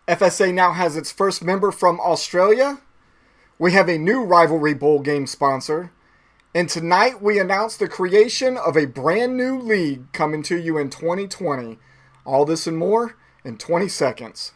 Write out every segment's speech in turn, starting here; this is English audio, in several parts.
FSA now has its first member from Australia. We have a new Rivalry Bowl game sponsor. And tonight we announce the creation of a brand new league coming to you in 2020. All this and more in 20 seconds.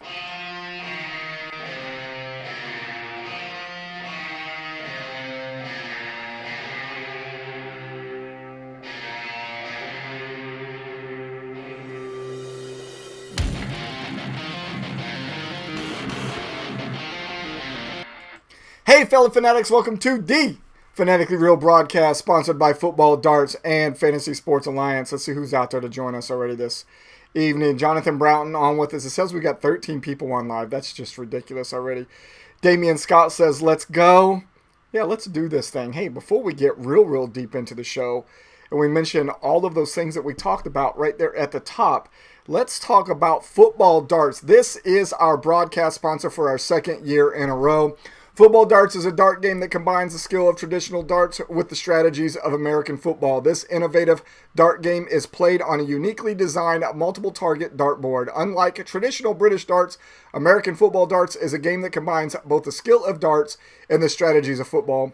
Hey, fellow fanatics, welcome to the Fanatically Real broadcast, sponsored by Football, Darts, and Fantasy Sports Alliance. Let's see who's out there to join us already this evening. Jonathan Broughton on with us. It says we got 13 people on live. That's just ridiculous already. Damian Scott says, let's go. Yeah, let's do this thing. Hey, before we get real deep into the show, and we mention all of those things that we talked about right there at the top, let's talk about Football Darts. This is our broadcast sponsor for our second year in a row. Football Darts is a dart game that combines the skill of traditional darts with the strategies of American football. This innovative dart game is played on a uniquely designed multiple-target dartboard. Unlike traditional British darts, American football darts is a game that combines both the skill of darts and the strategies of football.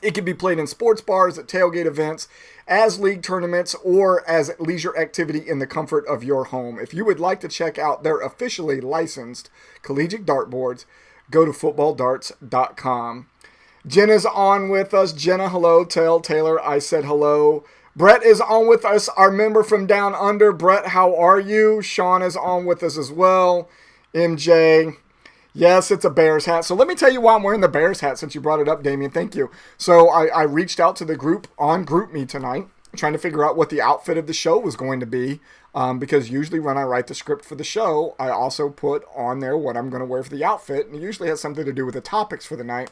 It can be played in sports bars, at tailgate events, as league tournaments, or as leisure activity in the comfort of your home. If you would like to check out their officially licensed collegiate dartboards, go to footballdarts.com. Jenna's on with us. Jenna, hello. Tell Taylor I said hello. Brett is on with us, our member from Down Under. Brett, how are you? Sean is on with us as well. MJ. Yes, it's a Bears hat. So let me tell you why I'm wearing the Bears hat since you brought it up, Damien. Thank you. So I reached out to the group on GroupMe tonight, trying to figure out what the outfit of the show was going to be. Because usually when I write the script for the show, I also put on there what I'm going to wear for the outfit. And it usually has something to do with the topics for the night.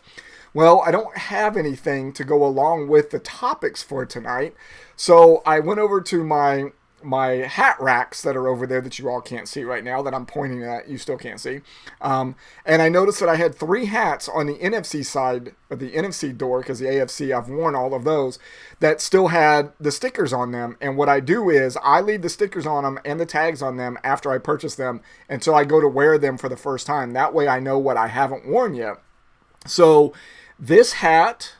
Well, I don't have anything to go along with the topics for tonight. So I went over to my hat racks that are over there that you all can't see right now, that I'm pointing at, you still can't see. And I noticed that I had 3 hats on the NFC side of the NFC door, because the AFC, I've worn all of those, that still had the stickers on them. And what I do is I leave the stickers on them and the tags on them after I purchase them until I go to wear them for the first time. That way I know what I haven't worn yet. So this hat,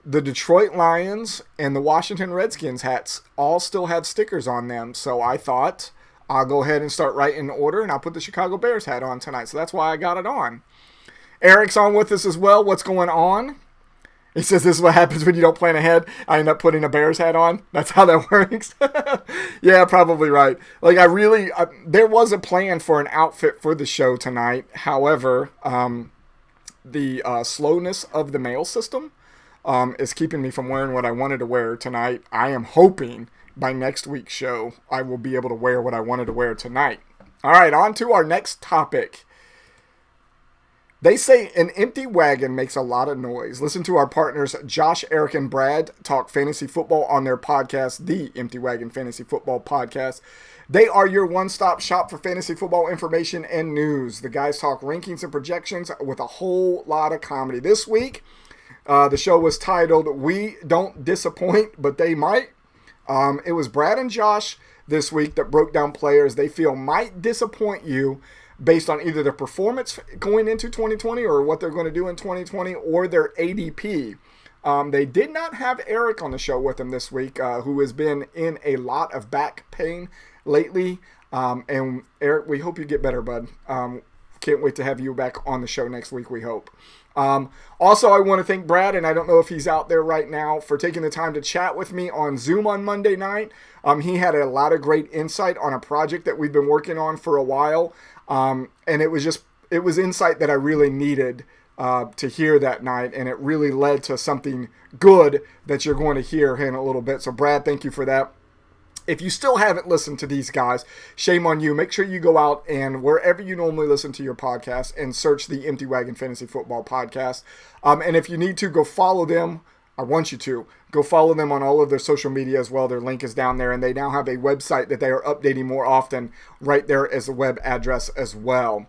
the Detroit Lions, and the Washington Redskins hats all still have stickers on them. So I thought I'll go ahead and start right in order, and I'll put the Chicago Bears hat on tonight. So that's why I got it on. Eric's on with us as well. What's going on? He says this is what happens when you don't plan ahead. I end up putting a Bears hat on. That's how that works. Yeah, probably right. Like there was a plan for an outfit for the show tonight. However, the slowness of the mail system is keeping me from wearing what I wanted to wear tonight. I am hoping by next week's show I will be able to wear what I wanted to wear tonight. All right, on to our next topic. They say an empty wagon makes a lot of noise. Listen to our partners Josh, Eric, and Brad talk fantasy football on their podcast, the Empty Wagon Fantasy Football Podcast. They are your one-stop shop for fantasy football information and news. The guys talk rankings and projections with a whole lot of comedy. This week, the show was titled, We Don't Disappoint, But They Might. It was Brad and Josh this week that broke down players they feel might disappoint you based on either their performance going into 2020 or what they're going to do in 2020 or their ADP. They did not have Eric on the show with them this week, who has been in a lot of back pain lately. And Eric, we hope you get better, bud. Can't wait to have you back on the show next week, we hope. Also, I want to thank Brad, and I don't know if he's out there right now, for taking the time to chat with me on Zoom on Monday night. He had a lot of great insight on a project that we've been working on for a while. And it was insight that I really needed to hear that night, and it really led to something good that you're going to hear in a little bit. So, Brad, thank you for that. If you still haven't listened to these guys, shame on you. Make sure you go out and wherever you normally listen to your podcast and search the Empty Wagon Fantasy Football Podcast. And if you need to, go follow them. I want you to. Go follow them on all of their social media as well. Their link is down there, and they now have a website that they are updating more often right there as a web address as well.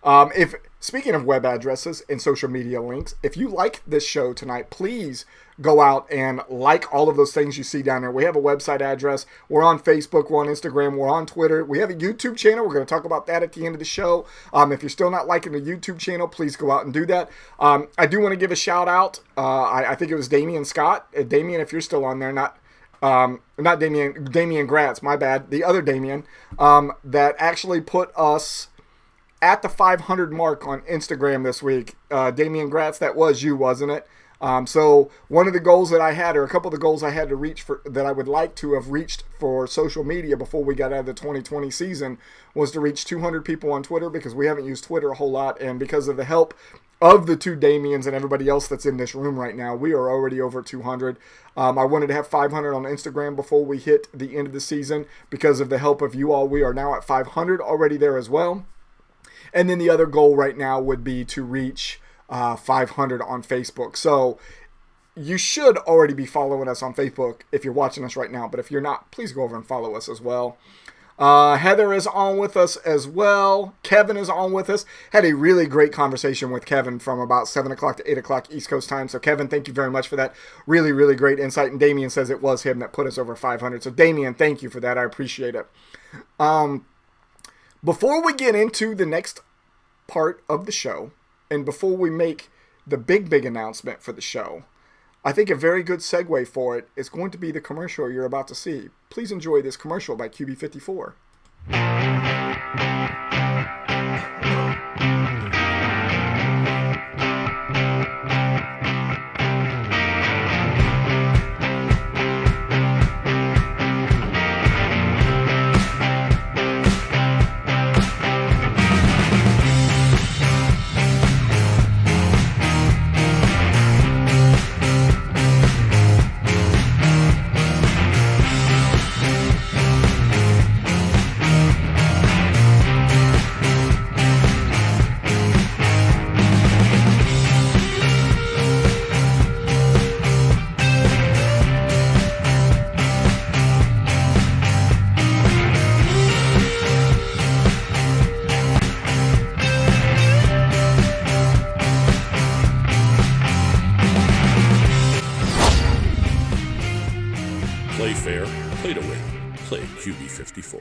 If speaking of web addresses and social media links, if you like this show tonight, please go out and like all of those things you see down there. We have a website address. We're on Facebook. We're on Instagram. We're on Twitter. We have a YouTube channel. We're going to talk about that at the end of the show. If you're still not liking the YouTube channel, please go out and do that. I do want to give a shout out. I think it was Damian Scott. Damian, if you're still on there, not Damian Gratz, my bad. The other Damian, that actually put us at the 500 mark on Instagram this week. Damian Gratz, that was you, wasn't it? So one of the goals that I had, or a couple of the goals I had to reach for, that I would like to have reached for social media before we got out of the 2020 season, was to reach 200 people on Twitter, because we haven't used Twitter a whole lot, and because of the help of the two Damians and everybody else that's in this room right now, we are already over 200. I wanted to have 500 on Instagram before we hit the end of the season. Because of the help of you all, we are now at 500 already there as well. And then the other goal right now would be to reach 500 on Facebook. So you should already be following us on Facebook if you're watching us right now. But if you're not, please go over and follow us as well. Heather is on with us as well. Kevin is on with us. Had a really great conversation with Kevin from about 7 o'clock to 8 o'clock East Coast time. So Kevin, thank you very much for that. Really, really great insight. And Damian says it was him that put us over 500. So Damian, thank you for that. I appreciate it. Before we get into the next part of the show, and before we make the big announcement for the show, I think a very good segue for it is going to be the commercial you're about to see. Please enjoy this commercial by QB54. Play fair, play to win. Play QB54.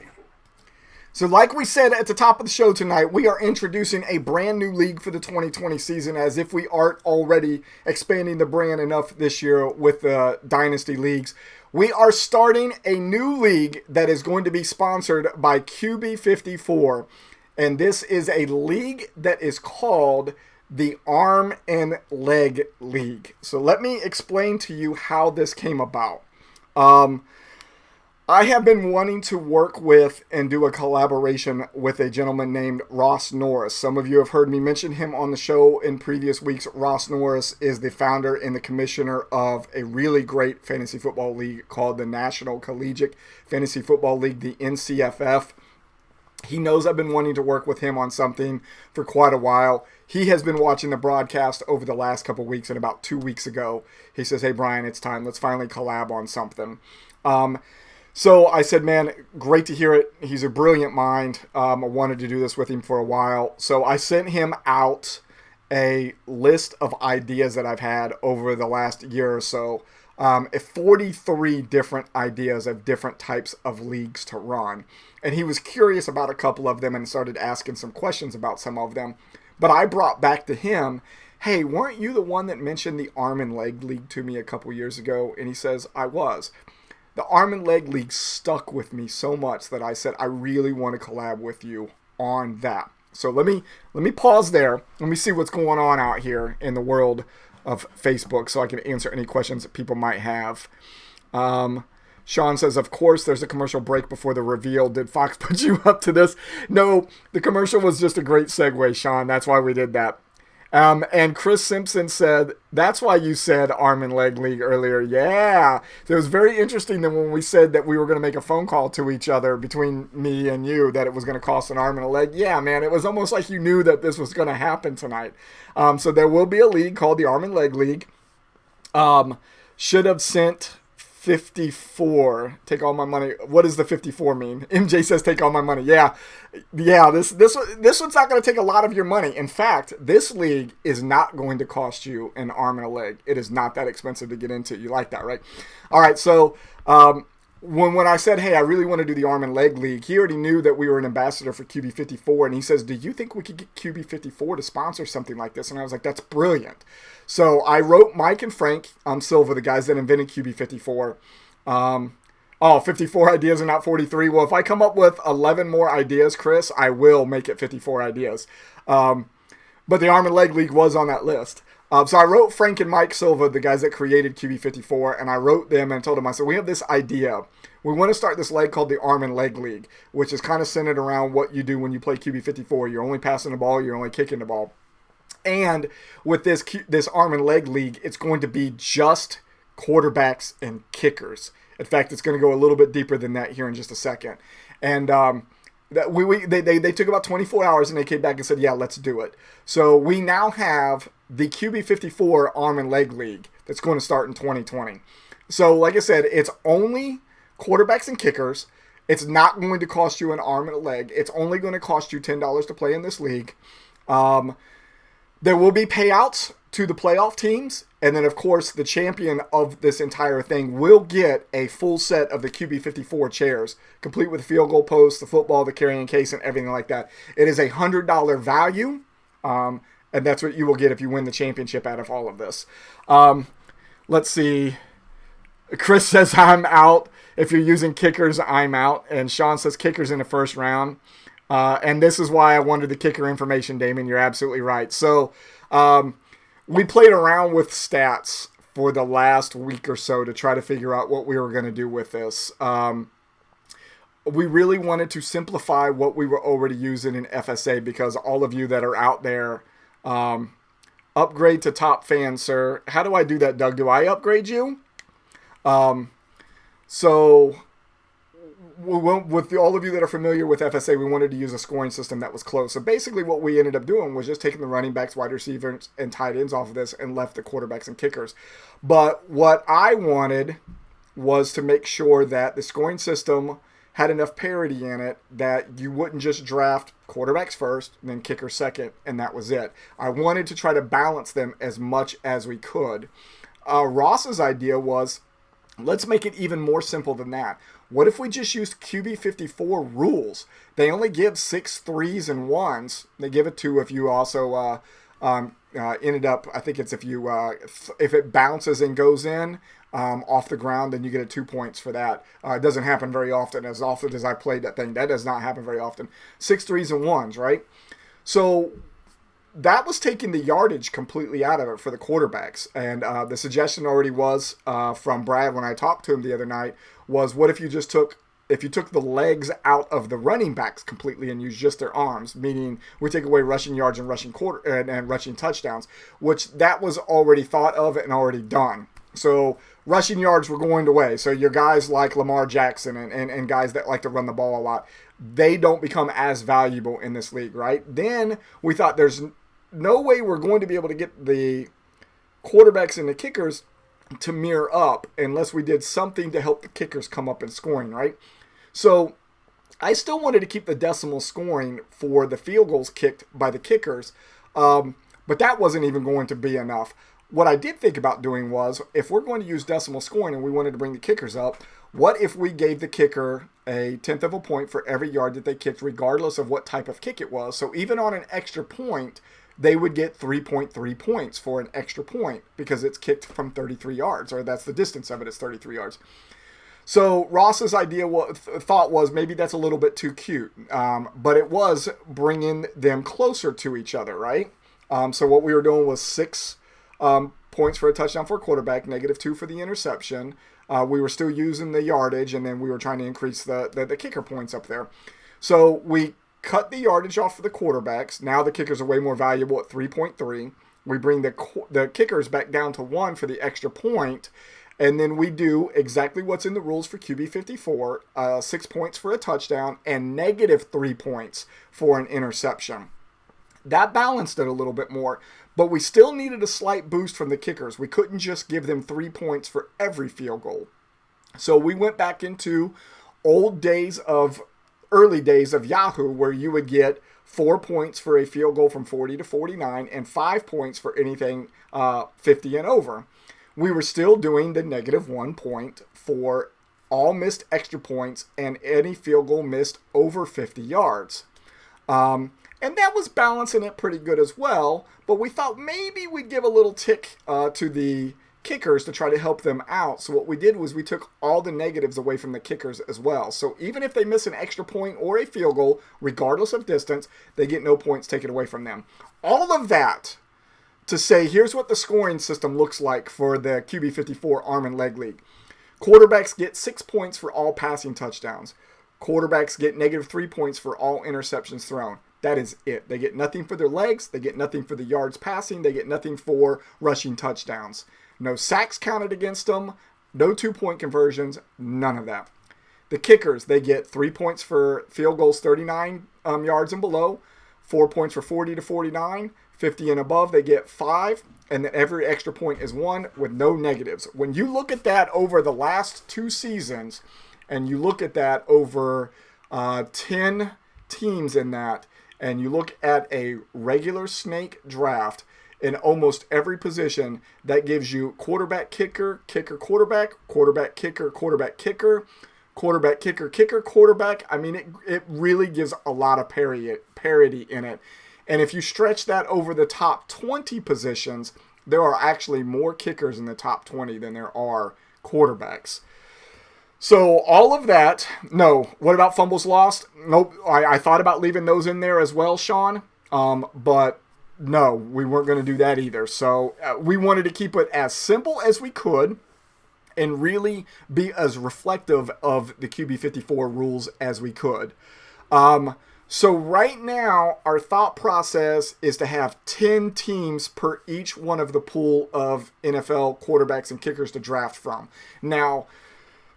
So like we said at the top of the show tonight, we are introducing a brand new league for the 2020 season, as if we aren't already expanding the brand enough this year with the Dynasty Leagues. We are starting a new league that is going to be sponsored by QB54, and this is a league that is called the Arm and Leg League. So let me explain to you how this came about. I have been wanting to work with and do a collaboration with a gentleman named Ross Norris. Some of you have heard me mention him on the show in previous weeks. Ross Norris is the founder and the commissioner of a really great fantasy football league called the National Collegiate Fantasy Football League, the NCFF. He knows I've been wanting to work with him on something for quite a while. He has been watching the broadcast over the last couple weeks, and about 2 weeks ago, he says, "Hey, Brian, it's time. Let's finally collab on something." So I said, man, great to hear it. He's a brilliant mind. I wanted to do this with him for a while. So I sent him out a list of ideas that I've had over the last year or so. 43 different ideas of different types of leagues to run. And he was curious about a couple of them and started asking some questions about some of them. But I brought back to him, hey, weren't you the one that mentioned the Arm and Leg League to me a couple years ago? And he says, I was. The Arm and Leg League stuck with me so much that I said, I really want to collab with you on that. So let me pause there. Let me see what's going on out here in the world of Facebook so I can answer any questions that people might have. Sean says, of course, there's a commercial break before the reveal. Did Fox put you up to this? No, the commercial was just a great segue, Sean. That's why we did that. And Chris Simpson said, that's why you said Arm and Leg League earlier. Yeah. So it was very interesting that when we said that we were going to make a phone call to each other between me and you, that it was going to cost an arm and a leg. Yeah, man, it was almost like you knew that this was going to happen tonight. So there will be a league called the Arm and Leg League. Should have sent 54. Take all my money. What does the 54 mean? MJ says take all my money. Yeah. This one's not going to take a lot of your money. In fact, this league is not going to cost you an arm and a leg. It is not that expensive to get into. You like that, right? All right. So when I said, hey, I really want to do the arm and leg league, he already knew that we were an ambassador for QB54, and he says, do you think we could get QB54 to sponsor something like this? And I was like, that's brilliant. So I wrote Mike and Frank Silva, the guys that invented QB54. 54 ideas and not 43. Well, if I come up with 11 more ideas, Chris, I will make it 54 ideas. But the Arm and Leg League was on that list. So I wrote Frank and Mike Silva, the guys that created QB54, and I wrote them and told them, I said, we have this idea. We want to start this leg called the Arm and Leg League, which is kind of centered around what you do when you play QB54. You're only passing the ball, you're only kicking the ball. And with this Arm and Leg League, it's going to be just quarterbacks and kickers. In fact, it's going to go a little bit deeper than that here in just a second. And they took about 24 hours and they came back and said, yeah, let's do it. So we now have the QB54 Arm and Leg League that's going to start in 2020. So like I said, it's only quarterbacks and kickers. It's not going to cost you an arm and a leg. It's only going to cost you $10 to play in this league. There will be payouts to the playoff teams. And then, of course, the champion of this entire thing will get a full set of the QB54 chairs, complete with the field goal post, the football, the carrying case, and everything like that. It is a $100 value, and that's what you will get if you win the championship out of all of this. Let's see. Chris says, I'm out. If you're using kickers, I'm out. And Sean says kickers in the first round. And this is why I wanted the kicker information, Damon. You're absolutely right. So we played around with stats for the last week or so to try to figure out what we were going to do with this. We really wanted to simplify what we were already using in FSA because all of you that are out there, upgrade to top fan, sir. How do I do that, Doug? Do I upgrade you? So with all of you that are familiar with FSA, we wanted to use a scoring system that was close. So basically what we ended up doing was just taking the running backs, wide receivers, and tight ends off of this and left the quarterbacks and kickers. But what I wanted was to make sure that the scoring system had enough parity in it that you wouldn't just draft quarterbacks first and then kickers second, and that was it. I wanted to try to balance them as much as we could. Ross's idea was, let's make it even more simple than that. What if we just used QB54 rules? They only give 6 3s and 1s. They give it 2 if you also ended up, I think it's if it bounces and goes in off the ground, then you get 2 points for that. It doesn't happen very often. As often as I played that thing, that does not happen very often. 6 3s and 1s, right? So that was taking the yardage completely out of it for the quarterbacks. And the suggestion already was from Brad when I talked to him the other night was, what if you just took the legs out of the running backs completely and used just their arms, meaning we take away rushing yards and rushing rushing touchdowns, which that was already thought of and already done. So rushing yards were going away. So your guys like Lamar Jackson and guys that like to run the ball a lot, they don't become as valuable in this league, right? Then we thought there's no way we're going to be able to get the quarterbacks and the kickers to mirror up unless we did something to help the kickers come up in scoring, right? So I still wanted to keep the decimal scoring for the field goals kicked by the kickers, but that wasn't even going to be enough. What I did think about doing was, if we're going to use decimal scoring and we wanted to bring the kickers up, what if we gave the kicker a 1/10 of a point for every yard that they kicked, regardless of what type of kick it was? So even on an extra point, they would get 3.3 points for an extra point because it's kicked from 33 yards, or that's the distance of it is 33 yards. So Ross's thought was maybe that's a little bit too cute, but it was bringing them closer to each other, right? So what we were doing was 6 points for a touchdown for a quarterback, -2 for the interception. We were still using the yardage, and then we were trying to increase the kicker points up there. So we cut the yardage off for the quarterbacks. Now the kickers are way more valuable at 3.3. We bring the kickers back down to 1 for the extra point, and then we do exactly what's in the rules for QB54, 6 points for a touchdown and -3 points for an interception. That balanced it a little bit more, but we still needed a slight boost from the kickers. We couldn't just give them 3 points for every field goal. So we went back into early days of Yahoo, where you would get 4 points for a field goal from 40 to 49 and 5 points for anything 50 and over. We were still doing the -1 point for all missed extra points and any field goal missed over 50 yards. And that was balancing it pretty good as well, but we thought maybe we'd give a little tick to the kickers to try to help them out. So what we did was we took all the negatives away from the kickers as well. So even if they miss an extra point or a field goal, regardless of distance, they get no points taken away from them. All of that to say, here's what the scoring system looks like for the QB54 Arm and Leg League. Quarterbacks get 6 points for all passing touchdowns. Quarterbacks get -3 points for all interceptions thrown. That is it. They get nothing for their legs. They get nothing for the yards passing. They get nothing for rushing touchdowns. No sacks counted against them. No 2-point conversions. None of that. The kickers, they get 3 points for field goals 39 yards and below. 4 points for 40 to 49. 50 and above, they get 5. And then every extra point is 1 with no negatives. When you look at that over the last 2 seasons, and you look at that over 10 teams in that, and you look at a regular snake draft in almost every position, that gives you quarterback, kicker, kicker, quarterback, quarterback, kicker, quarterback, kicker, quarterback, kicker, kicker, quarterback. I mean, it really gives a lot of parity in it. And if you stretch that over the top 20 positions, there are actually more kickers in the top 20 than there are quarterbacks. So all of that, no. What about fumbles lost? Nope. I thought about leaving those in there as well, Sean. But no, we weren't going to do that either. So we wanted to keep it as simple as we could and really be as reflective of the QB54 rules as we could. So right now, our thought process is to have 10 teams per each one of the pool of NFL quarterbacks and kickers to draft from. Now,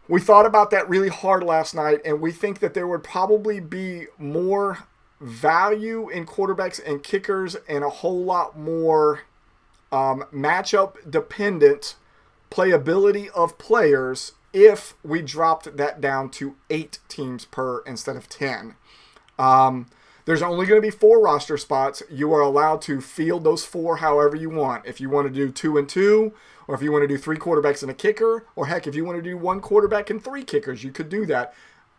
we thought about that really hard last night, and we think that there would probably be more value in quarterbacks and kickers and a whole lot more matchup-dependent playability of players if we dropped that down to 8 teams per instead of 10. There's only going to be 4 roster spots. You are allowed to field those 4 however you want. If you want to do 2 and 2, or if you want to do 3 quarterbacks and a kicker, or heck, if you want to do 1 quarterback and 3 kickers, you could do that.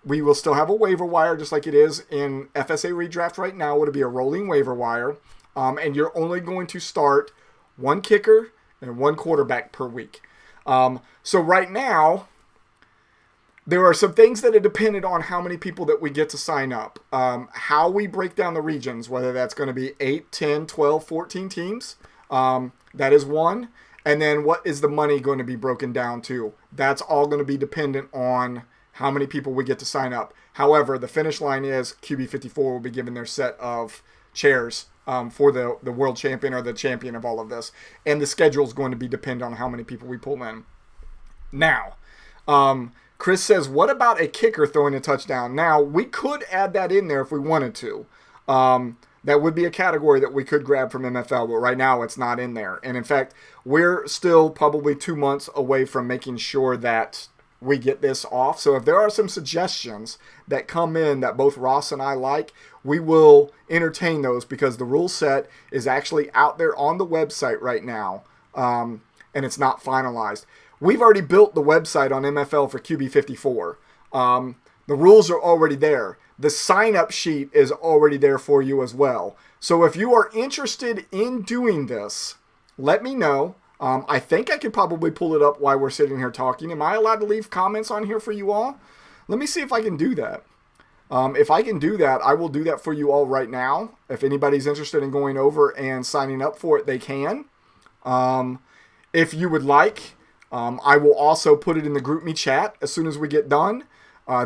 We will still have a waiver wire just like it is in FSA redraft right now. It'll be a rolling waiver wire. And you're only going to start 1 kicker and 1 quarterback per week. So right now, there are some things that are dependent on how many people that we get to sign up. How we break down the regions, whether that's going to be 8, 10, 12, 14 teams. That is one. And then what is the money going to be broken down to? That's all going to be dependent on how many people we get to sign up. However, the finish line is QB54 will be given their set of chairs for the world champion or the champion of all of this. And the schedule is going to be dependent on how many people we pull in. Now, Chris says, what about a kicker throwing a touchdown? Now, we could add that in there if we wanted to. That would be a category that we could grab from MFL, but right now it's not in there. And in fact, we're still probably 2 months away from making sure that we get this off. So if there are some suggestions that come in that both Ross and I like, we will entertain those because the rule set is actually out there on the website right now, and it's not finalized. We've already built the website on MFL for QB54. The rules are already there. The sign-up sheet is already there for you as well. So if you are interested in doing this, let me know. I think I could probably pull it up while we're sitting here talking. Am I allowed to leave comments on here for you all? Let me see if I can do that. If I can do that, I will do that for you all right now. If anybody's interested in going over and signing up for it, they can. If you would like, I will also put it in the GroupMe chat as soon as we get done.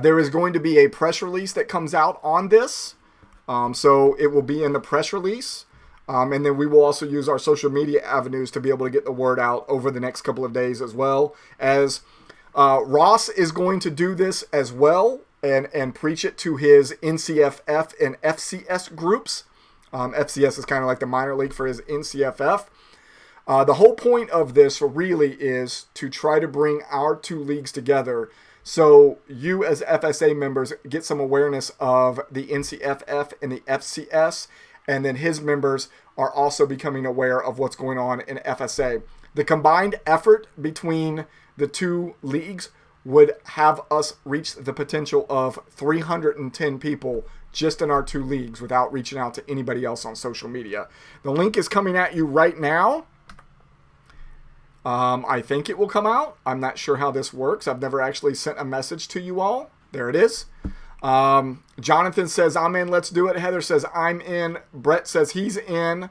There is going to be a press release that comes out on this. So it will be in the press release. And then we will also use our social media avenues to be able to get the word out over the next couple of days as well. As Ross is going to do this as well and preach it to his NCFF and FCS groups. FCS is kind of like the minor league for his NCFF. The whole point of this really is to try to bring our two leagues together so you as FSA members get some awareness of the NCFF and the FCS, and then his members are also becoming aware of what's going on in FSA. The combined effort between the two leagues would have us reach the potential of 310 people just in our two leagues without reaching out to anybody else on social media. The link is coming at you right now. I think it will come out. I'm not sure how this works. I've never actually sent a message to you all. There it is. Jonathan says, I'm in. Let's do it. Heather says, I'm in. Brett says he's in.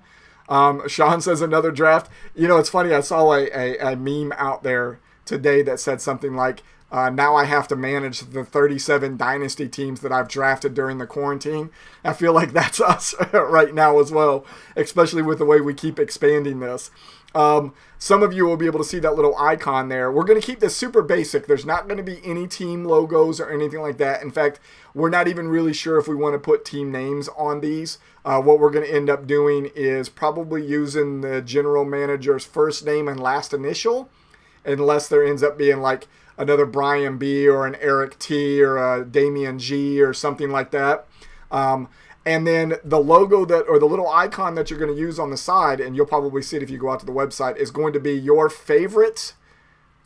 Sean says another draft. You know, it's funny. I saw a meme out there today that said something like, now I have to manage the 37 dynasty teams that I've drafted during the quarantine. I feel like that's us right now as well, especially with the way we keep expanding this. Some of you will be able to see that little icon there. We're going to keep this super basic. There's not going to be any team logos or anything like that. In fact, we're not even really sure if we want to put team names on these. What we're going to end up doing is probably using the general manager's first name and last initial, unless there ends up being like another Brian B or an Eric T or a Damian G or something like that. And then the logo or the little icon that you're going to use on the side, and you'll probably see it if you go out to the website, is going to be your favorite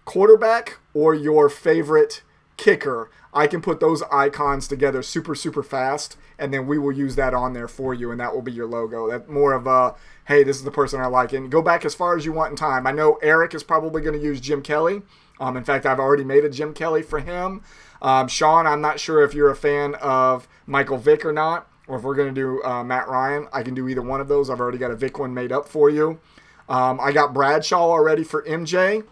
quarterback or your favorite kicker. I can put those icons together super, super fast, and then we will use that on there for you, and that will be your logo. That's more of a, hey, this is the person I like. And go back as far as you want in time. I know Eric is probably going to use Jim Kelly. In fact, I've already made a Jim Kelly for him. Sean, I'm not sure if you're a fan of Michael Vick or not, or if we're going to do Matt Ryan. I can do either one of those. I've already got a Vic one made up for you. I got Bradshaw already for MJ.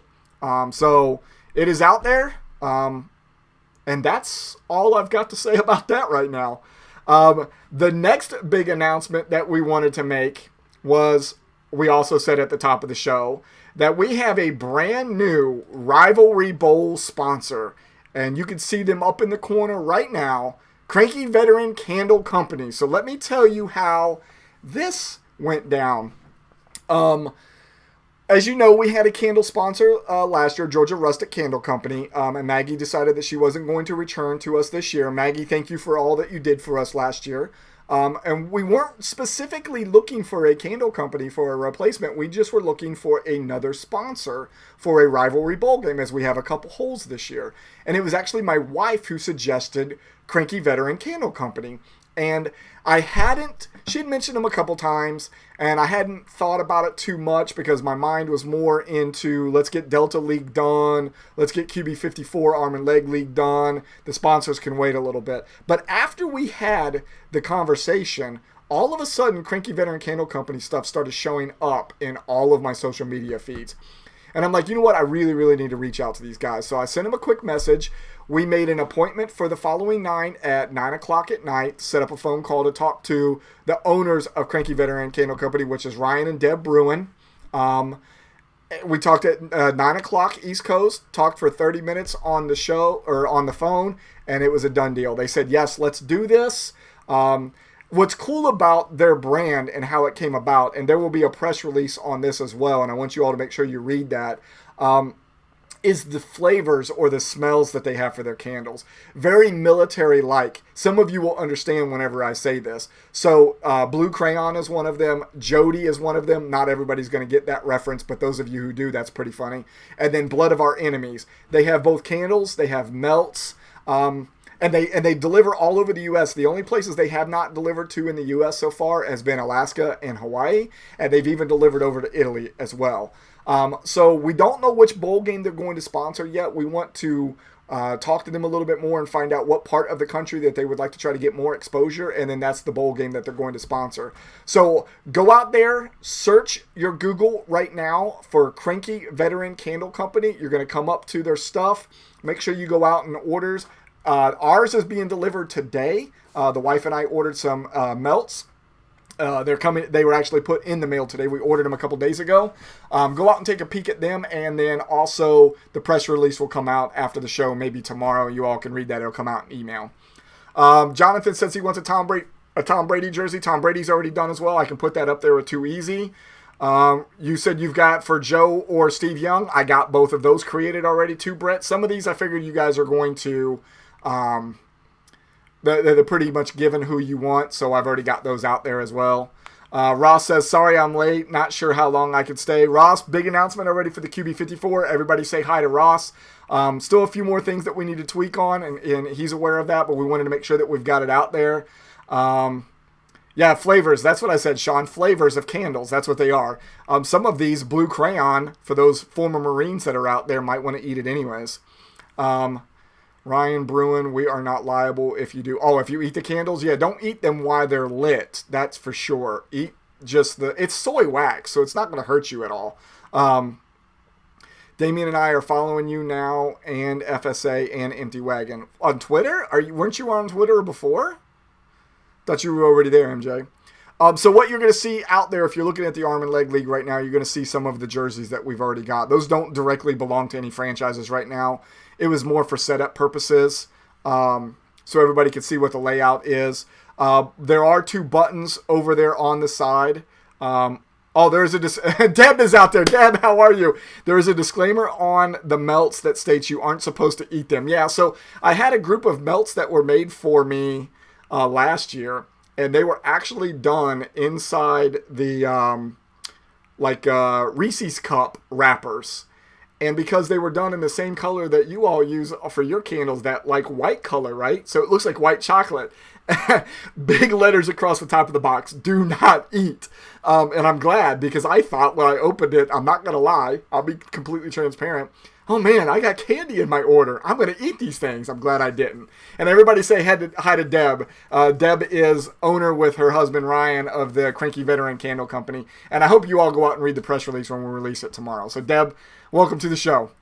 So it is out there. And that's all I've got to say about that right now. The next big announcement that we wanted to make was, we also said at the top of the show, that we have a brand new Rivalry Bowl sponsor. And you can see them up in the corner right now. Cranky Veteran Candle Company. So let me tell you how this went down. As you know, we had a candle sponsor last year, Georgia Rustic Candle Company, and Maggie decided that she wasn't going to return to us this year. Maggie, thank you for all that you did for us last year. And we weren't specifically looking for a candle company for a replacement. We just were looking for another sponsor for a Rivalry Bowl game, as we have a couple holes this year. And it was actually my wife who suggested Cranky Veteran Candle Company. And she had mentioned them a couple times, and I hadn't thought about it too much because my mind was more into, let's get Delta League done, let's get QB54 Arm and Leg League done, the sponsors can wait a little bit. But after we had the conversation, all of a sudden, Cranky Veteran Candle Company stuff started showing up in all of my social media feeds. And I'm like, you know what? I really, really need to reach out to these guys. So I sent them a quick message. We made an appointment for the following night at 9 o'clock at night, set up a phone call to talk to the owners of Cranky Veteran Candle Company, which is Ryan and Deb Bruin. We talked at 9 o'clock East Coast, talked for 30 minutes on the show or on the phone, and it was a done deal. They said, yes, let's do this. What's cool about their brand and how it came about, and there will be a press release on this as well, and I want you all to make sure you read that, is the flavors or the smells that they have for their candles. Very military-like. Some of you will understand whenever I say this. So Blue Crayon is one of them. Jody is one of them. Not everybody's going to get that reference, but those of you who do, that's pretty funny. And then Blood of Our Enemies. They have both candles. They have melts. And they deliver all over the U.S. The only places they have not delivered to in the U.S. so far has been Alaska and Hawaii, and they've even delivered over to Italy as well. So we don't know which bowl game they're going to sponsor yet. We want to talk to them a little bit more and find out what part of the country that they would like to try to get more exposure, and then that's the bowl game that they're going to sponsor. So go out there, search your Google right now for Cranky Veteran Candle Company. You're going to come up to their stuff. Make sure you go out and orders. Ours is being delivered today. The wife and I ordered some melts. They're coming. They were actually put in the mail today. We ordered them a couple days ago. Go out and take a peek at them, and then also the press release will come out after the show, maybe tomorrow. You all can read that. It'll come out in email. Jonathan says he wants a Tom Brady jersey. Tom Brady's already done as well. I can put that up there with Too Easy. You said you've got for Joe or Steve Young. I got both of those created already too, Brett. Some of these I figured you guys are going to, they're pretty much given who you want, so I've already got those out there as well. Ross says, sorry I'm late. Not sure how long I could stay. Ross, big announcement already for the QB54. Everybody say hi to Ross. Still a few more things that we need to tweak on, and he's aware of that, but we wanted to make sure that we've got it out there. Yeah, flavors. That's what I said, Sean. Flavors of candles. That's what they are. Some of these, blue crayon, for those former Marines that are out there, might want to eat it anyways. Ryan Bruin, we are not liable if you do. Oh, if you eat the candles? Yeah, don't eat them while they're lit. That's for sure. Eat just it's soy wax, so it's not going to hurt you at all. Damien and I are following you now, and FSA and Empty Wagon. On Twitter? Weren't you on Twitter before? Thought you were already there, MJ. So what you're going to see out there, if you're looking at the Arm and Leg League right now, you're going to see some of the jerseys that we've already got. Those don't directly belong to any franchises right now. It was more for setup purposes, so everybody can see what the layout is. There are 2 buttons over there on the side. There's a Deb is out there. Deb, how are you? There is a disclaimer on the melts that states you aren't supposed to eat them. Yeah, so I had a group of melts that were made for me last year, and they were actually done inside the Reese's cup wrappers. And because they were done in the same color that you all use for your candles, that white color, right? So it looks like white chocolate. Big letters across the top of the box, do not eat. And I'm glad, because I thought when I opened it, I'm not going to lie, I'll be completely transparent. Oh man, I got candy in my order. I'm going to eat these things. I'm glad I didn't. And everybody say hi to Deb. Deb is owner with her husband Ryan of the Cranky Veteran Candle Company. And I hope you all go out and read the press release when we release it tomorrow. So Deb, welcome to the show.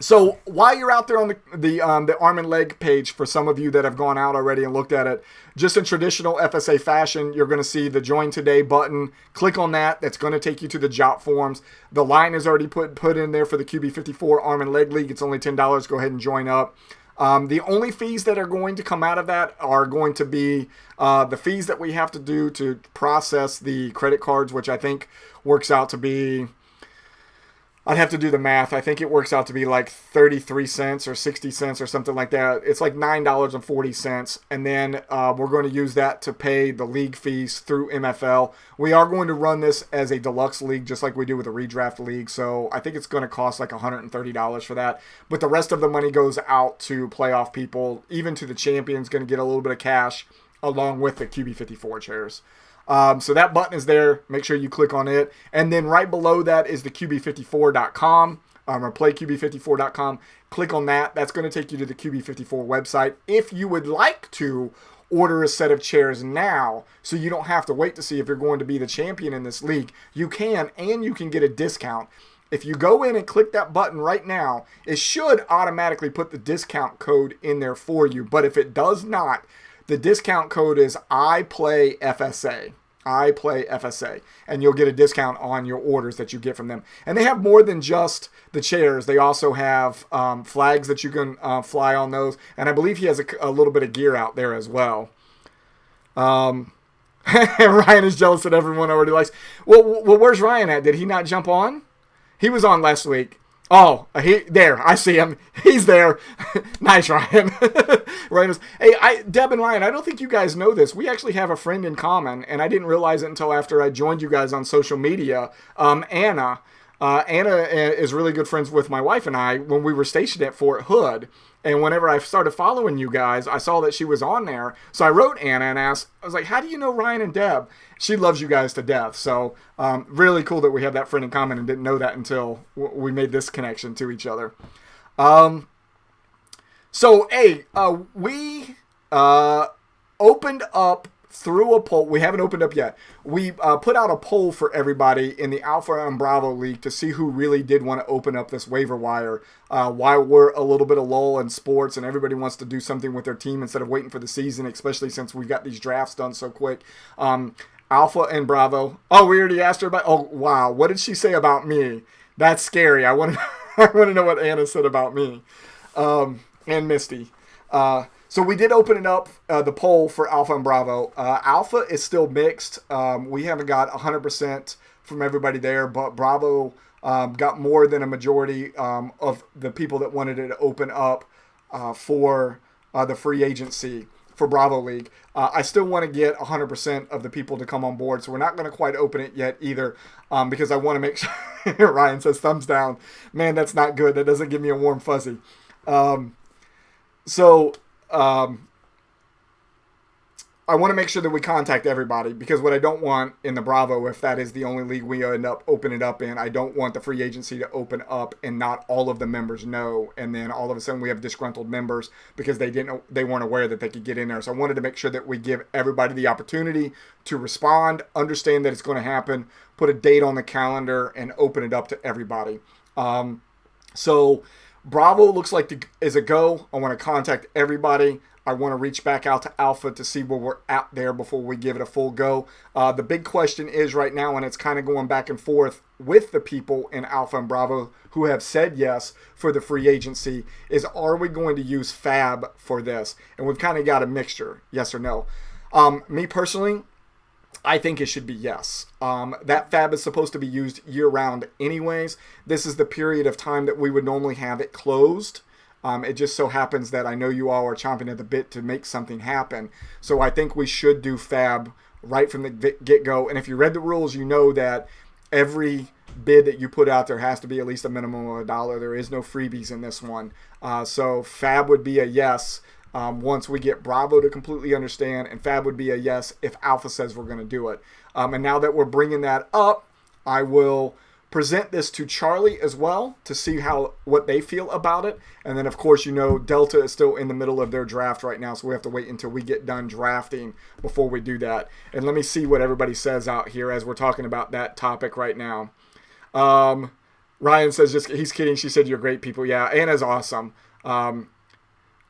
So while you're out there on the Arm and Leg page, for some of you that have gone out already and looked at it, just in traditional FSA fashion, you're going to see the Join Today button. Click on that. That's going to take you to the Jot forms. The line is already put in there for the QB54 Arm and Leg League. It's only $10. Go ahead and join up. The only fees that are going to come out of that are going to be the fees that we have to do to process the credit cards, which I think works out to be... I'd have to do the math. I think it works out to be like 33 cents or 60 cents or something like that. It's like $9.40. And then we're going to use that to pay the league fees through MFL. We are going to run this as a deluxe league, just like we do with a redraft league. So I think it's going to cost like $130 for that. But the rest of the money goes out to playoff people, even to the champions, going to get a little bit of cash along with the QB54 chairs. So that button is there. Make sure you click on it. And then right below that is the QB54.com or playqb54.com. Click on that. That's going to take you to the QB54 website. If you would like to order a set of chairs now, so you don't have to wait to see if you're going to be the champion in this league, you can, and you can get a discount. If you go in and click that button right now, it should automatically put the discount code in there for you. But if it does not, the discount code is IPLAYFSA. IPLAYFSA. And you'll get a discount on your orders that you get from them. And they have more than just the chairs. They also have flags that you can fly on those. And I believe he has a little bit of gear out there as well. Ryan is jealous that everyone already likes. Well, where's Ryan at? Did he not jump on? He was on last week. Oh, there. I see him. He's there. Nice, Ryan. Ryan is, hey, Deb and Ryan, I don't think you guys know this. We actually have a friend in common, and I didn't realize it until after I joined you guys on social media. Anna. Anna is really good friends with my wife and I when we were stationed at Fort Hood. And whenever I started following you guys, I saw that she was on there. So I wrote Anna and asked, I was like, how do you know Ryan and Deb? She loves you guys to death. So really cool that we have that friend in common and didn't know that until we made this connection to each other. We opened up through a poll. We haven't opened up yet. We put out a poll for everybody in the Alpha and Bravo League to see who really did want to open up this waiver wire. While we're a little bit of lull in sports and everybody wants to do something with their team instead of waiting for the season, especially since we've got these drafts done so quick. Alpha and Bravo. Oh, we already asked her about. Oh, wow. What did she say about me? That's scary. I want to know what Anna said about me. And Misty. So we did open it up, the poll for Alpha and Bravo. Alpha is still mixed. We haven't got 100% from everybody there, but Bravo got more than a majority of the people that wanted it to open up for the free agency for Bravo League. I still want to get 100% of the people to come on board, so we're not going to quite open it yet either, because I want to make sure. Ryan says thumbs down. Man, that's not good. That doesn't give me a warm fuzzy. I want to make sure that we contact everybody, because what I don't want in the Bravo, if that is the only league we end up opening it up in, I don't want the free agency to open up and not all of the members know, and then all of a sudden we have disgruntled members because they weren't aware that they could get in there. So I wanted to make sure that we give everybody the opportunity to respond, understand that it's going to happen, put a date on the calendar, and open it up to everybody. So Bravo looks like is a go. I want to contact everybody. I want to reach back out to Alpha to see where we're at there before we give it a full go. The big question is right now, and it's kind of going back and forth with the people in Alpha and Bravo who have said yes for the free agency, is are we going to use Fab for this? And we've kind of got a mixture, yes or no. Me personally, I think it should be yes. That Fab is supposed to be used year-round anyways. This is the period of time that we would normally have it closed. It just so happens that I know you all are chomping at the bit to make something happen. So I think we should do Fab right from the get-go. And if you read the rules, you know that every bid that you put out there has to be at least a minimum of $1. There is no freebies in this one. So Fab would be a yes once we get Bravo to completely understand, and Fab would be a yes if Alpha says we're going to do it. And now that we're bringing that up, I will present this to Charlie as well to see what they feel about it. And then, of course, Delta is still in the middle of their draft right now, so we have to wait until we get done drafting before we do that. And let me see what everybody says out here as we're talking about that topic right now. Ryan says, he's kidding. She said, you're great people. Yeah, Anna's awesome.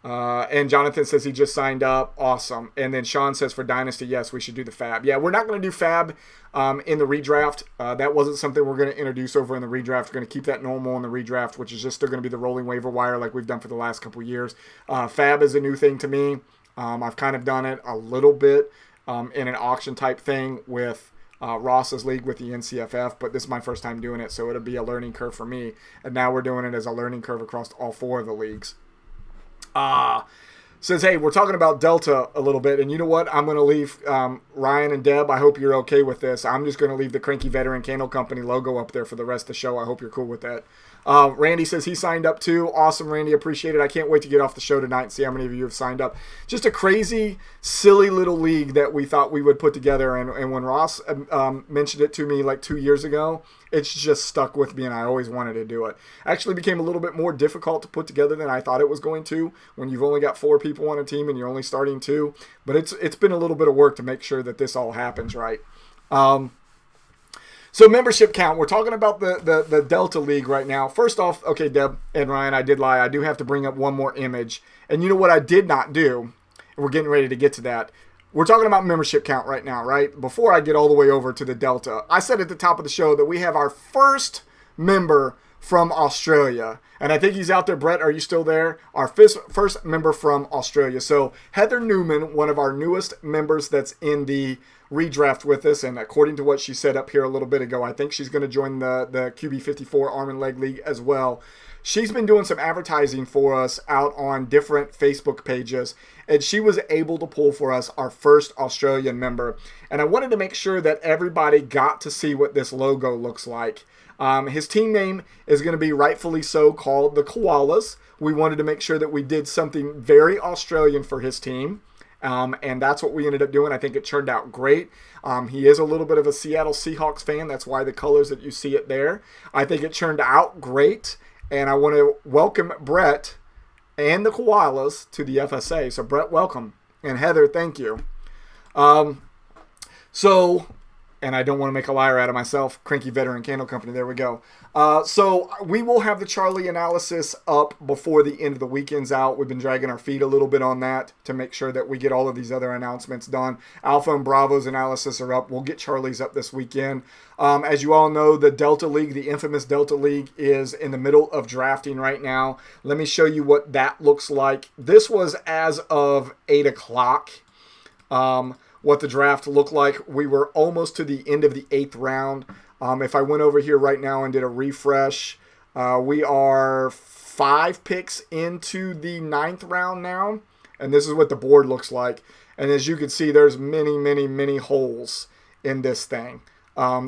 And Jonathan says he just signed up. Awesome. And then Sean says for Dynasty, yes, we should do the Fab. Yeah, we're not going to do Fab in the redraft. That wasn't something we're going to introduce over in the redraft. We're going to keep that normal in the redraft, which is just still going to be the rolling waiver wire like we've done for the last couple years. Fab is a new thing to me. I've kind of done it a little bit in an auction type thing with Ross's league with the NCFF, but this is my first time doing it, so it'll be a learning curve for me. And now we're doing it as a learning curve across all 4 of the leagues. Says, hey, we're talking about Delta a little bit, and you know what? I'm going to leave Ryan and Deb. I hope you're okay with this. I'm just going to leave the Cranky Veteran Candle Company logo up there for the rest of the show. I hope you're cool with that. Randy says he signed up too. Awesome, Randy. Appreciate it. I can't wait to get off the show tonight and see how many of you have signed up. Just a crazy, silly little league that we thought we would put together. And when Ross mentioned it to me like 2 years ago, it's just stuck with me, and I always wanted to do it. Actually became a little bit more difficult to put together than I thought it was going to when you've only got 4 people on a team and you're only starting 2. But it's been a little bit of work to make sure that this all happens right. So membership count, we're talking about the Delta League right now. First off, okay, Deb and Ryan, I did lie. I do have to bring up one more image. And you know what I did not do? And we're getting ready to get to that. We're talking about membership count right now, right? Before I get all the way over to the Delta, I said at the top of the show that we have our first member from Australia. And I think he's out there. Brett, are you still there? Our first member from Australia. So Heather Newman, one of our newest members that's in the redraft with us, and according to what she said up here a little bit ago, I think she's going to join the QB54 Arm and Leg League as well. She's been doing some advertising for us out on different Facebook pages, and she was able to pull for us our first Australian member. And I wanted to make sure that everybody got to see what this logo looks like. His team name is going to be rightfully so called the Koalas. We wanted to make sure that we did something very Australian for his team. And that's what we ended up doing. I think it turned out great. He is a little bit of a Seattle Seahawks fan. That's why the colors that you see it there. I think it turned out great. And I want to welcome Brett and the Koalas to the FSA. So Brett, welcome. And Heather, thank you. So And I don't want to make a liar out of myself. Cranky Veteran Candle Company. There we go. So we will have the Charlie analysis up before the end of the weekend's out. We've been dragging our feet a little bit on that to make sure that we get all of these other announcements done. Alpha and Bravo's analysis are up. We'll get Charlie's up this weekend. As you all know, the Delta League, the infamous Delta League, is in the middle of drafting right now. Let me show you what that looks like. This was as of 8 o'clock. What the draft looked like. We were almost to the end of the 8th round. If I went over here right now and did a refresh, we are 5 picks into the 9th round now. And this is what the board looks like. And as you can see, there's many, many, many holes in this thing.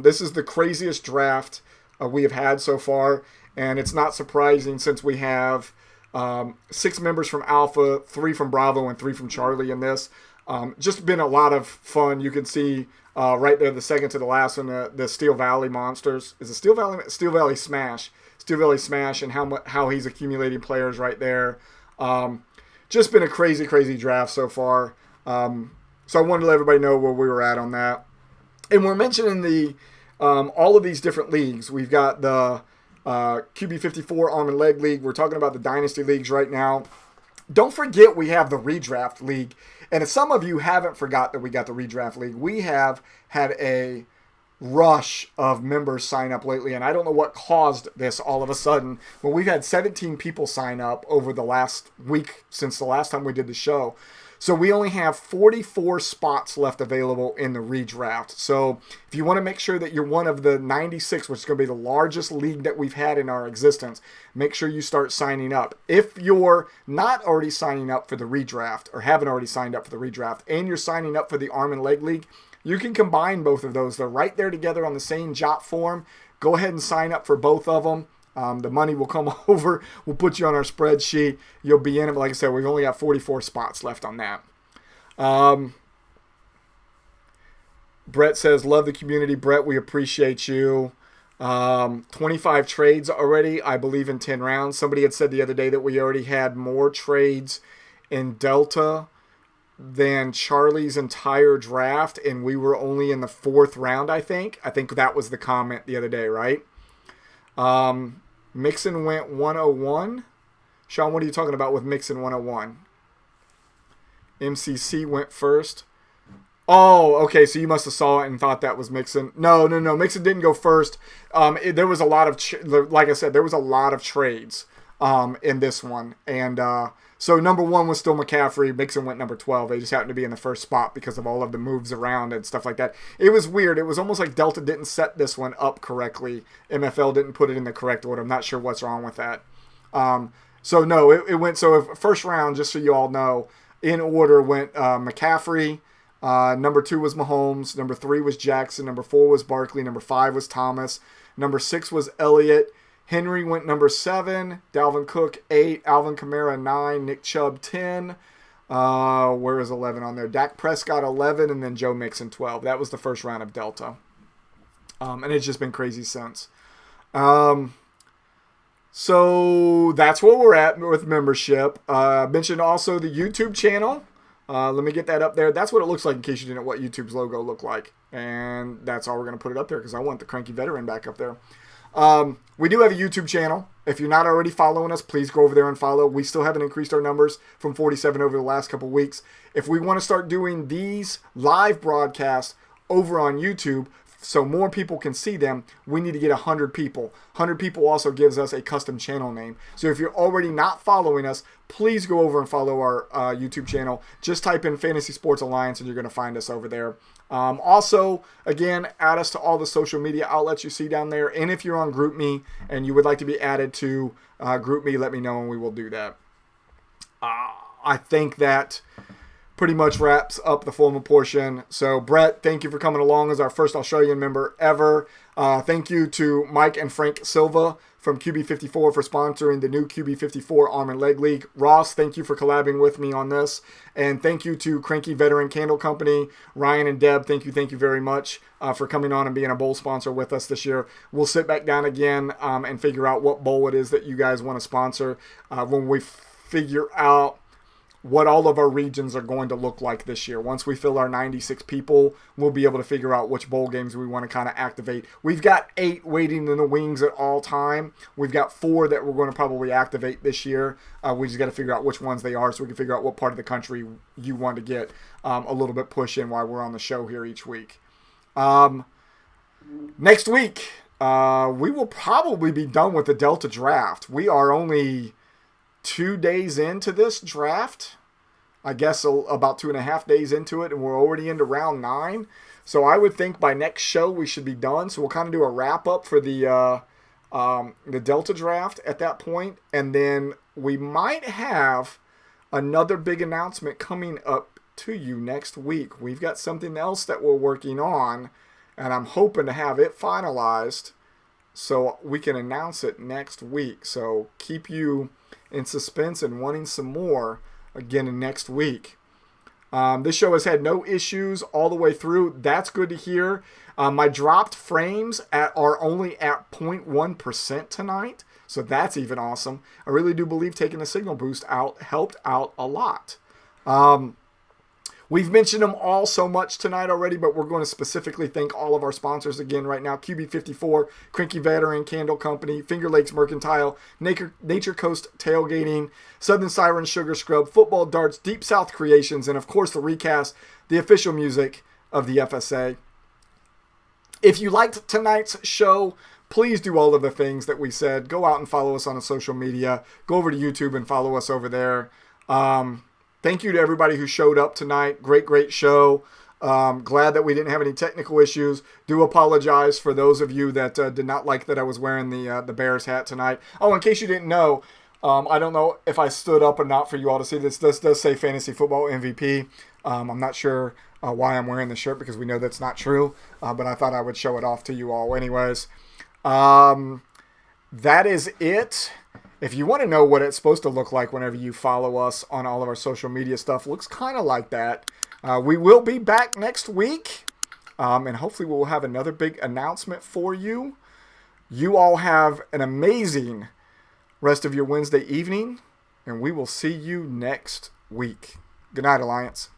This is the craziest draft we have had so far. And it's not surprising since we have 6 members from Alpha, 3 from Bravo, and 3 from Charlie in this. Just been a lot of fun. You can see right there, the second to the last one, the Steel Valley Monsters. Is it Steel Valley Smash? Steel Valley Smash, and how he's accumulating players right there. Just been a crazy, crazy draft so far. So I wanted to let everybody know where we were at on that. And we're mentioning all of these different leagues. We've got the QB54 Arm and Leg League. We're talking about the Dynasty Leagues right now. Don't forget we have the Redraft League. And if some of you haven't forgot that we got the Redraft League, we have had a rush of members sign up lately. And I don't know what caused this all of a sudden. But we've had 17 people sign up over the last week since the last time we did the show. So we only have 44 spots left available in the redraft. So if you want to make sure that you're one of the 96, which is going to be the largest league that we've had in our existence, make sure you start signing up. If you're not already signing up for the redraft or haven't already signed up for the redraft and you're signing up for the Arm and Leg League, you can combine both of those. They're right there together on the same jot form. Go ahead and sign up for both of them. The money will come over. We'll put you on our spreadsheet. You'll be in it. But like I said, we've only got 44 spots left on that. Brett says, love the community. Brett, we appreciate you. 25 trades already, I believe, in 10 rounds. Somebody had said the other day that we already had more trades in Delta than Charlie's entire draft, and we were only in the 4th round, I think. I think that was the comment the other day, right? Mixon went 101. Sean, what are you talking about with Mixon 101? MCC went first. Oh, okay, so you must have saw it and thought that was Mixon. No. Mixon didn't go first. There was a lot of, like I said, there was a lot of trades in this one. And so number 1 was still McCaffrey. Mixon went number 12. They just happened to be in the first spot because of all of the moves around and stuff like that. It was weird. It was almost like Delta didn't set this one up correctly. MFL didn't put it in the correct order. I'm not sure what's wrong with that. So no, it went, so first round, just so you all know, in order went McCaffrey. Number 2 was Mahomes. Number 3 was Jackson. Number 4 was Barkley. Number 5 was Thomas. Number 6 was Elliott. Henry went number 7. Dalvin Cook 8. Alvin Kamara 9. Nick Chubb 10. Where is 11 on there? Dak Prescott 11, and then Joe Mixon 12. That was the first round of Delta. And it's just been crazy since. So that's where we're at with membership. Mentioned also the YouTube channel. Let me get that up there. That's what it looks like in case you didn't know what YouTube's logo looked like. And that's all we're going to put it up there because I want the Cranky Veteran back up there. We do have a YouTube channel. If you're not already following us, please go over there and follow. We still haven't increased our numbers from 47 over the last couple weeks. If we want to start doing these live broadcasts over on YouTube so more people can see them, we need to get 100 people. 100 people also gives us a custom channel name. So if you're already not following us, please go over and follow our YouTube channel. Just type in Fantasy Sports Alliance and you're going to find us over there. Also, again, add us to all the social media outlets you see down there. And if you're on GroupMe and you would like to be added to GroupMe, let me know and we will do that. I think that pretty much wraps up the formal portion. So, Brett, thank you for coming along as our first Australian member ever. Thank you to Mike and Frank Silva from QB54 for sponsoring the new QB54 Arm and Leg League. Ross, thank you for collabing with me on this. And thank you to Cranky Veteran Candle Company. Ryan and Deb, thank you very much for coming on and being a bowl sponsor with us this year. We'll sit back down again and figure out what bowl it is that you guys want to sponsor when we figure out what all of our regions are going to look like this year. Once we fill our 96 people, we'll be able to figure out which bowl games we want to kind of activate. We've got 8 waiting in the wings at all time. We've got 4 that we're going to probably activate this year. We just got to figure out which ones they are so we can figure out what part of the country you want to get a little bit push in while we're on the show here each week. Next week, we will probably be done with the Delta draft. We are only 2 days into this draft, I guess about 2.5 days into it, and we're already into round 9. So I would think by next show we should be done. So we'll kind of do a wrap up for the Delta draft at that point, and then we might have another big announcement coming up to you next week. We've got something else that we're working on, and I'm hoping to have it finalized so we can announce it next week. So keep you in suspense and wanting some more again in next week. This show has had no issues all the way through. That's good to hear. My dropped frames are only at 0.1% tonight, so that's even awesome. I really do believe taking the signal boost out helped out a lot. We've mentioned them all so much tonight already, but we're going to specifically thank all of our sponsors again right now. QB54, Cranky Veteran Candle Company, Finger Lakes Mercantile, Nature Coast Tailgating, Southern Siren Sugar Scrub, Football Darts, Deep South Creations, and of course the Recast, the official music of the FSA. If you liked tonight's show, please do all of the things that we said. Go out and follow us on social media. Go over to YouTube and follow us over there. Thank you to everybody who showed up tonight. Great show. Glad that we didn't have any technical issues. Do apologize for those of you that did not like that I was wearing the Bears hat tonight. Oh, in case you didn't know, I don't know if I stood up or not for you all to see this. This does say Fantasy Football MVP. I'm not sure why I'm wearing the shirt because we know that's not true, but I thought I would show it off to you all anyways. That is it. If you want to know what it's supposed to look like whenever you follow us on all of our social media stuff, looks kind of like that. We will be back next week, and hopefully we'll have another big announcement for you. You all have an amazing rest of your Wednesday evening, and we will see you next week. Good night, Alliance.